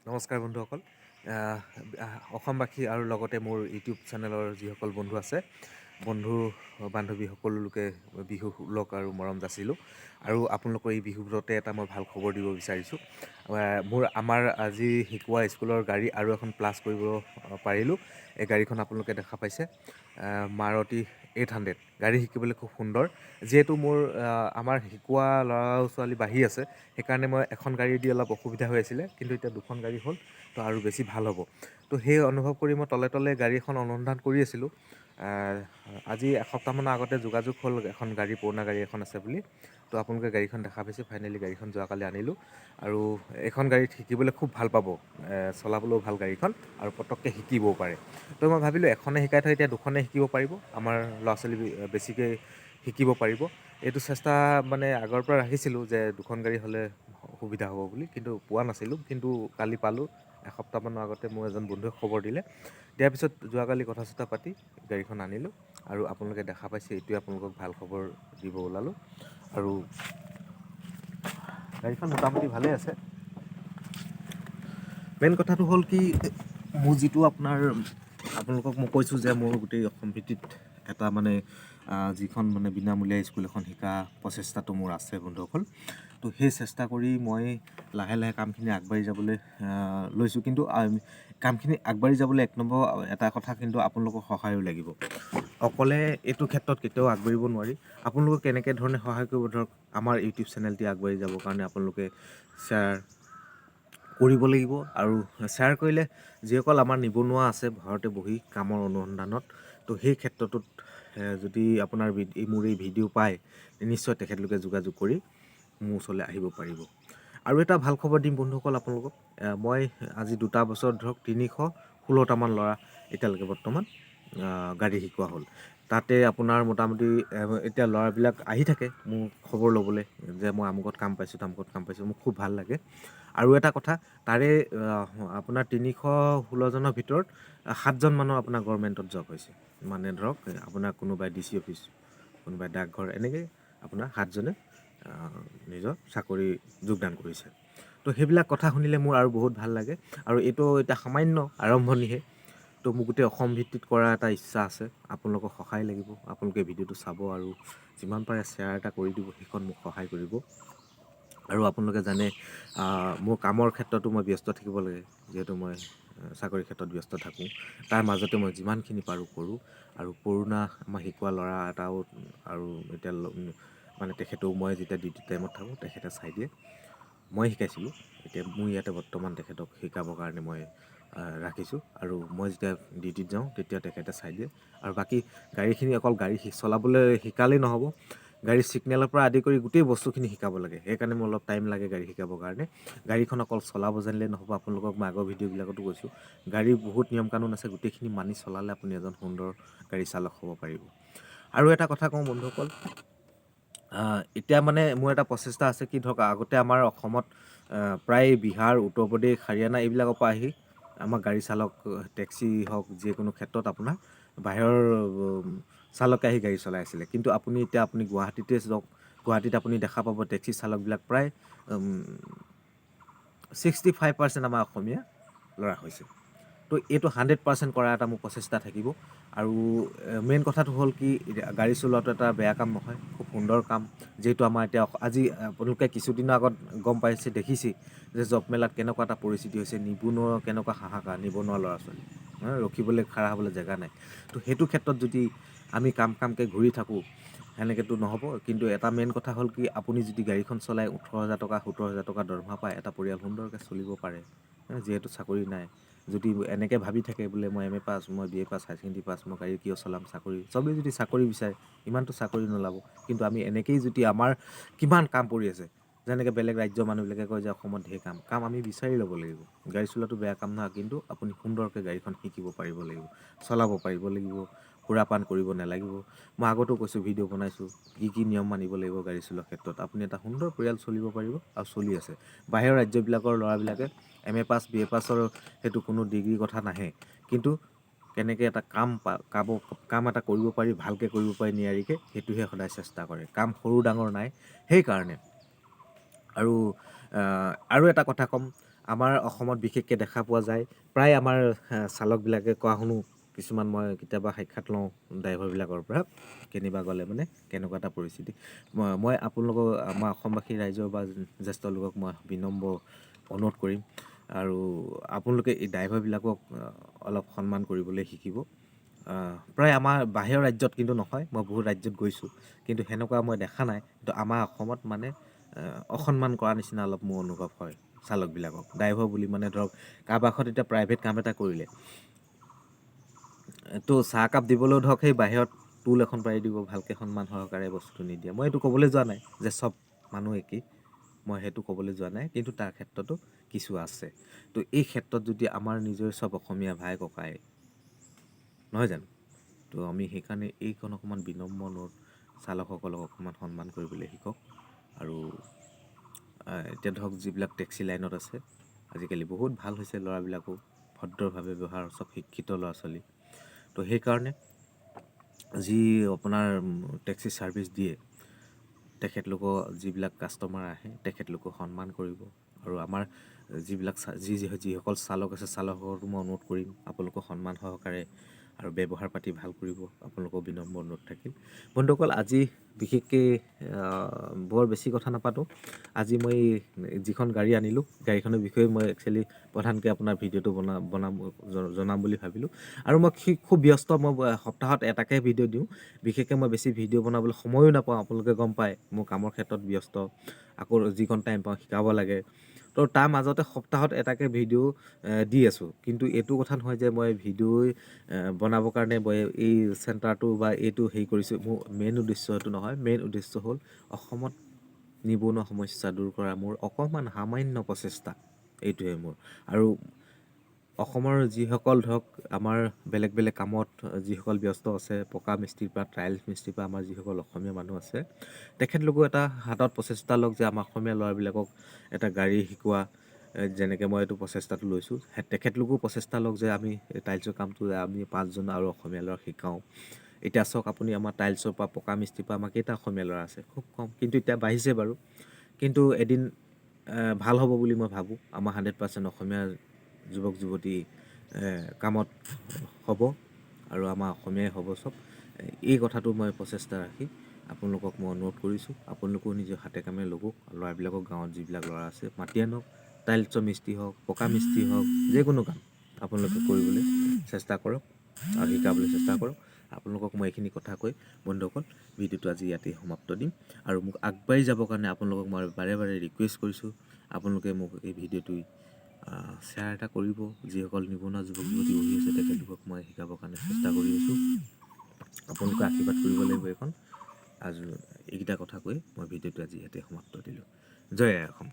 নমস্কাৰ বন্ধুসকল। অসমবাসী আৰু লগতে মোৰ ইউটিউব চেনেলৰ যিসকল বন্ধু আছে, বন্ধু বান্ধৱী সকলো লোকে বিহু সুলক আৰু মৰম যাচিলোঁ। আৰু আপোনালোকৰ এই বিহু ব্ৰতে এটা মই ভাল খবৰ দিব বিচাৰিছোঁ। আমাৰ আজি শিকোৱা স্কুলৰ গাড়ী আৰু এখন প্লাছ কৰিব পাৰিলোঁ। এই গাড়ীখন আপোনালোকে দেখা পাইছে, মাৰুতি 800 গাড়ী শিকিবলৈ খুব সুন্দৰ। যিহেতু আমাৰ শিকোৱা ল'ৰা ছোৱালী বাঢ়ি আছে, সেইকাৰণে মই এখন গাড়ী দি অলপ অসুবিধা হৈ আছিলে, কিন্তু এতিয়া দুখন গাড়ী হ'ল তো আৰু বেছি ভাল হ'ব। তো সেই অনুভৱ কৰি মই তলে তলে গাড়ী এখন অনুসন্ধান কৰি আছিলোঁ। আজি এসপ্তাহমানৰ আগতে যোগাযোগ হ'ল এখন গাড়ী, পুৰণা গাড়ী এখন আছে বুলি। তো আপোনালোকে গাড়ীখন দেখা পাইছে। ফাইনেলি গাড়ীখন যোৱাকালি আনিলোঁ আৰু এইখন গাড়ীত শিকিবলৈ খুব ভাল পাব। চলাবলৈও ভাল গাড়ীখন আৰু পটককৈ শিকিবও পাৰে। তো মই ভাবিলোঁ এখনে শিকাই থৈ এতিয়া দুখনে শিকিব পাৰিব, আমাৰ ল'ৰা ছোৱালী বেছিকৈ শিকিব পাৰিব। এইটো চেষ্টা মানে আগৰ পৰা ৰাখিছিলোঁ যে দুখন গাড়ী হ'লে সুবিধা হ'ব বুলি, কিন্তু পোৱা নাছিলোঁ। কিন্তু কালি পালোঁ। এসপ্তাহমানৰ আগতে মোৰ এজন বন্ধুৱে খবৰ দিলে। দিয়াৰ পিছত যোৱাকালি কথা চথা পাতি গাড়ীখন আনিলোঁ আৰু আপোনালোকে দেখা পাইছে। এইটোৱে আপোনালোকক ভাল খবৰ দিব ওলালোঁ। আৰু গাড়ীখন মোটামুটি ভালেই আছে। মেইন কথাটো হ'ল কি, মোৰ যিটো আপোনালোকক মই কৈছোঁ যে মোৰ গোটেই অসম ভিত্তিত এটা যিখন বিনামূলীয়া স্কুল এখন শিকা প্ৰচেষ্টাটো মোৰ আছে বন্ধুসকল। তো সেই চেষ্টা কৰি মই লাহে লাহে কামখিনি আগবাঢ়ি যাবলৈ লৈছোঁ। কিন্তু কামখিনি আগবাঢ়ি যাবলৈ এক নম্বৰ এটা কথা, কিন্তু আপোনালোকৰ সহায়ো লাগিব। অকলে এইটো ক্ষেত্ৰত কেতিয়াও আগবাঢ়িব নোৱাৰি। আপোনালোকে কেনেকৈ ধৰণে সহায় কৰিব, ধৰক আমাৰ ইউটিউব চেনেলটি আগবাঢ়ি যাবৰ কাৰণে আপোনালোকে শ্বেয়াৰ কৰিব লাগিব। আৰু শ্বেয়াৰ কৰিলে যিসকল আমাৰ নিবনুৱা আছে ঘৰতে বহি কামৰ অনুসন্ধানত, তো সেই ক্ষেত্ৰটোত যদি আপোনাৰ মোৰ এই ভিডিঅ' পায়, নিশ্চয় তেখেতলোকে যোগাযোগ কৰি মোৰ ওচৰলৈ আহিব পাৰিব। আৰু এটা ভাল খবৰ দিম বন্ধুসকল আপোনালোকক। মই আজি 2 বছৰ ধৰক 316টামান ল'ৰা এতিয়ালৈকে বৰ্তমান গাড়ী শিকোৱা হ'ল। তাতে আপোনাৰ মোটামুটি এতিয়া ল'ৰাবিলাক আহি থাকে মোৰ খবৰ ল'বলৈ যে মই আমুকত কাম পাইছোঁ, তামুকত কাম পাইছোঁ। মোক খুব ভাল লাগে। আৰু এটা কথা, তাৰে আপোনাৰ 316জনৰ ভিতৰত 7জন মানুহৰ আপোনাৰ গভৰ্ণমেণ্টত জব হৈছে। ধৰক আপোনাৰ কোনোবাই DC অফিচ, কোনোবাই ডাকঘৰ, এনেকৈ আপোনাৰ 7জনে নিজৰ চাকৰি যোগদান কৰিছে। তো সেইবিলাক কথা শুনিলে মোৰ আৰু বহুত ভাল লাগে। আৰু এইটো এতিয়া সামান্য আৰম্ভণিহে। তো মোক গোটেই অসম ভিত্তিত কৰাৰ এটা ইচ্ছা আছে। আপোনালোকক সহায় লাগিব। আপোনালোকে ভিডিঅ'টো চাব আৰু যিমান পাৰে শ্বেয়াৰ এটা কৰি দিব, সেইখন মোক সহায় কৰিব। আৰু আপোনালোকে জানে মোৰ কামৰ ক্ষেত্ৰতো মই ব্যস্ত থাকিব লাগে, যিহেতু মই চাকৰি ক্ষেত্ৰত ব্যস্ত থাকোঁ। তাৰ মাজতে মই যিমানখিনি পাৰোঁ কৰোঁ। আৰু পুৰণা আমাৰ শিকোৱা ল'ৰা এটাও আৰু এতিয়া তেখেতেও, মই যেতিয়া ডিউটি টাইমত থাকোঁ তেখেতে চাই দিয়ে। মই শিকাইছিলোঁ, এতিয়া মোৰ ইয়াতে বৰ্তমান তেখেতক শিকাবৰ কাৰণে মই ৰাখিছোঁ। আৰু মই যেতিয়া ডিউটিত যাওঁ তেতিয়া তেখেতে চাই দিয়ে। আৰু বাকী গাড়ীখিনি অকল গাড়ী চলাবলৈ শিকালেই নহ'ব, গাড়ীৰ ছিগনেলৰ পৰা আদি কৰি গোটেই বস্তুখিনি শিকাব লাগে। সেইকাৰণে মোৰ অলপ টাইম লাগে গাড়ী শিকাবৰ কাৰণে। গাড়ীখন অকল চলাব জানিলেই নহ'ব। আপোনালোকক মই আগৰ ভিডিঅ'বিলাকতো কৈছোঁ, গাড়ীৰ বহুত নিয়ম কানুন আছে। গোটেইখিনি মানি চলালে আপুনি এজন সুন্দৰ গাড়ী চালক হ'ব পাৰিব। আৰু এটা কথা কওঁ বন্ধুসকল, এতিয়া মোৰ এটা প্ৰচেষ্টা আছে কি, ধৰক আগতে আমাৰ অসমত প্ৰায় বিহাৰ, উত্তৰ প্ৰদেশ, হাৰিয়ানা এইবিলাকৰ পৰা আহি আমাৰ গাড়ী চালক, টেক্সি হওক, যিকোনো ক্ষেত্ৰত আপোনাৰ বাহিৰৰ চালকে আহি গাড়ী চলাই আছিলে। কিন্তু আপুনি গুৱাহাটীতে যাওক, গুৱাহাটীত আপুনি দেখা পাব টেক্সি চালকবিলাক প্ৰায় 65% আমাৰ অসমীয়া ল'ৰা হৈছে। তো এইটো 100% কৰাৰ এটা মোৰ প্ৰচেষ্টা থাকিব। আৰু মেইন কথাটো হ'ল কি, গাড়ী চলোৱাটো এটা বেয়া কাম নহয়, খুব সুন্দৰ কাম। যিহেতু আমাৰ এতিয়া আজি আপোনালোকে কিছুদিনৰ আগত গম পাইছে, দেখিছে যে জব মেলাত কেনেকুৱা এটা পৰিস্থিতি হৈছে, নিবনুৱা কেনেকুৱা হাহাকাৰ, নিবনুৱা ল'ৰা ছোৱালী ৰখিবলৈ, খাৰা হ'বলৈ জেগা নাই। তো সেইটো ক্ষেত্ৰত যদি আমি কামকৈ ঘূৰি থাকোঁ, সেনেকৈতো নহ'ব। কিন্তু এটা মেইন কথা হ'ল কি, আপুনি যদি গাড়ীখন চলাই 18,000 টকা, 17,000 টকা দৰমহা পায়, এটা পৰিয়াল সুন্দৰকৈ চলিব পাৰে। যিহেতু চাকৰি নাই, যদি এনেকৈ ভাবি থাকে বোলে মই MA পাছ, মই BA পাছ, হায়াৰ ছেকেণ্ডেৰী পাছ, মই গাড়ী কিয় চলাম, চবেই যদি চাকৰি বিচাৰে, ইমানটো চাকৰি নোলাব। কিন্তু আমি এনেকৈয়ে যদি আমাৰ কিমান কাম পৰি আছে, যেনেকৈ বেলেগ ৰাজ্যৰ মানুহবিলাকে কয় যে অসমত ঢেৰ কাম আমি বিচাৰি ল'ব লাগিব। গাড়ী চলোৱাটো বেয়া কাম নহয়, কিন্তু আপুনি সুন্দৰকৈ গাড়ীখন শিকিব পাৰিব লাগিব, চলাব পাৰিব লাগিব, সুৰাপান কৰিব নালাগিব। মই আগতেও কৈছোঁ, ভিডিঅ' বনাইছোঁ, কি নিয়ম মানিব লাগিব গাড়ী চলোৱাৰ ক্ষেত্ৰত। আপুনি এটা সুন্দৰ পৰিয়াল চলিব পাৰিব, আৰু চলি আছে। বাহিৰৰ ৰাজ্যবিলাকৰ ল'ৰাবিলাকে MA পাছ, BA পাছৰ সেইটো কোনো ডিগ্ৰীৰ কথা নাহে, কিন্তু কেনেকৈ এটা কাম এটা কৰিব পাৰি, ভালকৈ কৰিব পাৰি নিয়াৰিকৈ, সেইটোহে সদায় চেষ্টা কৰে। কাম সৰু ডাঙৰ নাই। সেইকাৰণে আৰু এটা কথা ক'ম, আমাৰ অসমত বিশেষকৈ দেখা পোৱা যায় প্ৰায় আমাৰ চালকবিলাকে কোৱা শুনো কিছুমান মই কেতিয়াবা সাক্ষাৎ লওঁ ড্ৰাইভাৰবিলাকৰ পৰা কেনিবা গ'লে মানে কেনেকুৱা এটা পৰিস্থিতি মই আপোনালোকক আমাৰ অসমবাসী ৰাইজৰ বা জ্যেষ্ঠ লোকক মই বিনম্ৰ অনুৰোধ কৰিম আৰু আপোনালোকে এই ড্ৰাইভাৰবিলাকক অলপ সন্মান কৰিবলৈ শিকিব প্ৰায় আমাৰ বাহিৰৰ ৰাজ্যত কিন্তু নহয় মই বহুত ৰাজ্যত গৈছোঁ কিন্তু সেনেকুৱা মই দেখা নাই কিন্তু আমাৰ অসমত মানে অসন্মান কৰা নিচিনা অলপ মোৰ অনুভৱ হয় চালকবিলাকক ড্ৰাইভাৰ বুলি মানে ধৰক কাৰোবাৰ ঘৰত এতিয়া প্ৰাইভেট কাম এটা কৰিলে তো চাহকাপ দিবলৈও ধৰক সেই বাহিৰত টুল এখন পাৰি দিব ভালকৈ সন্মান সহকাৰে বস্তুটো নিদিয়ে মই এইটো ক'বলৈ যোৱা নাই যে চব মানুহ একেই মই সেইটো ক'বলৈ যোৱা নাই কিন্তু তাৰ ক্ষেত্ৰতো কিছু আছে তো এই ক্ষেত্ৰত যদি আমাৰ নিজৰ চব অসমীয়া ভাই ককাই নহয় জানো তো আমি সেইকাৰণে এইখন অকণমান বিনম্ৰ অনুৰোধ চালকসকলক অকণমান সন্মান কৰিবলৈ শিকক আৰু এতিয়া ধৰক যিবিলাক টেক্সি লাইনত আছে আজিকালি বহুত ভাল হৈছে ল'ৰাবিলাকো ভদ্ৰভাৱে ব্যৱহাৰ চব শিক্ষিত ল'ৰা ছোৱালী তো সেইকাৰণে যি আপোনাৰ টেক্সি ছাৰ্ভিচ দিয়ে তেখেতলোকৰ যিবিলাক কাষ্টমাৰ আহে তেখেতলোকক সন্মান কৰিব আৰু আমাৰ যিবিলাক যিসকল চালক আছে চালকসকলকো মই অনুৰোধ কৰিম আপোনালোকক সন্মান সহকাৰে আৰু ব্যৱহাৰ পাতি ভাল কৰিব আপোনালোকৰ বিনম্ৰ অনুৰোধ থাকিল বন্ধুসকল আজি বিশেষকৈ বৰ বেছি কথা নাপাতোঁ আজি মই যিখন গাড়ী আনিলোঁ গাড়ীখনৰ বিষয়ে মই একচুৱেলি প্ৰধানকৈ আপোনাৰ ভিডিঅ'টো জনাম বুলি ভাবিলোঁ আৰু মই খুব ব্যস্ত মই সপ্তাহত এটাকে ভিডিঅ' দিওঁ বিশেষকৈ মই বেছি ভিডিঅ' বনাবলৈ সময়ো নাপাওঁ আপোনালোকে গম পায় মোৰ কামৰ ক্ষেত্ৰত ব্যস্ত আকৌ যিকণ টাইম পাওঁ শিকাব লাগে তো তাৰ মাজতে সপ্তাহত এটাকে ভিডিঅ' দি আছোঁ কিন্তু এইটো কথা নহয় যে মই ভিডিঅ' বনাবৰ কাৰণে মই এই চেণ্টাৰটো বা এইটো হেৰি কৰিছোঁ মোৰ মেইন উদ্দেশ্য সেইটো নহয় মেইন উদ্দেশ্য হ'ল অসমত নিবনুৱা সমস্যা দূৰ কৰা মোৰ অকণমান সামান্য প্ৰচেষ্টা এইটোৱে মোৰ আৰু অসমৰ যিসকল ধৰক আমাৰ বেলেগ বেলেগ কামত যিসকল ব্যস্ত আছে পকা মিস্ত্ৰীৰ পৰা টাইলছ মিস্ত্ৰীৰ পৰা আমাৰ যিসকল অসমীয়া মানুহ আছে তেখেতলোকেও এটা হাতত প্ৰচেষ্টা লওক যে আমাৰ অসমীয়া ল'ৰাবিলাকক এটা গাড়ী শিকোৱা যেনেকৈ মই এইটো প্ৰচেষ্টাটো লৈছোঁ তেখেতলোকেও প্ৰচেষ্টা লওক যে আমি টাইলছৰ কামটো আমি 5জন আৰু অসমীয়া ল'ৰা শিকাওঁ এতিয়া চাওক আপুনি আমাৰ টাইলছৰ পৰা পকা মিস্ত্ৰীৰ পৰা আমাৰ কেইটা অসমীয়া ল'ৰা আছে খুব কম কিন্তু এতিয়া বাঢ়িছে বাৰু কিন্তু এদিন ভাল হ'ব বুলি মই ভাবোঁ আমাৰ 100% অসমীয়া যুৱক যুৱতী কামত হ'ব আৰু আমাৰ অসমীয়াই হ'ব চব এই কথাটো মই প্ৰচেষ্টা ৰাখি আপোনালোকক মই অনুৰোধ কৰিছোঁ আপোনালোকেও নিজৰ হাতে কামে লগোক ল'ৰাবিলাকক গাঁৱত যিবিলাক ল'ৰা আছে মাতি আনক টাইলছৰ মিস্ত্ৰী হওক পকা মিস্ত্ৰী হওক যিকোনো কাম আপোনালোকে কৰিবলৈ চেষ্টা কৰক আৰু শিকাবলৈ চেষ্টা কৰক আপোনালোকক মই এইখিনি কথা কৈ বন্ধুসকল ভিডিঅ'টো আজি ইয়াতেই সমাপ্ত দিম আৰু মোক আগবাঢ়ি যাবৰ কাৰণে আপোনালোকক মই বাৰে বাৰে ৰিকুৱেষ্ট কৰিছোঁ আপোনালোকে মোক এই ভিডিঅ'টো শ্বেয়াৰ এটা কৰিব যিসকল নিবনুৱা যুৱক যুৱতী বহি আছে তেখেতলোকক মই শিকাবৰ কাৰণে চেষ্টা কৰি আছোঁ আপোনালোকে আশীৰ্বাদ কৰিব লাগিব এইখন আৰু এইকেইটা কথা কৈ মই ভিডিঅ'টো আজি ইয়াতে সমাপ্ত দিলোঁ জয় আই অসম।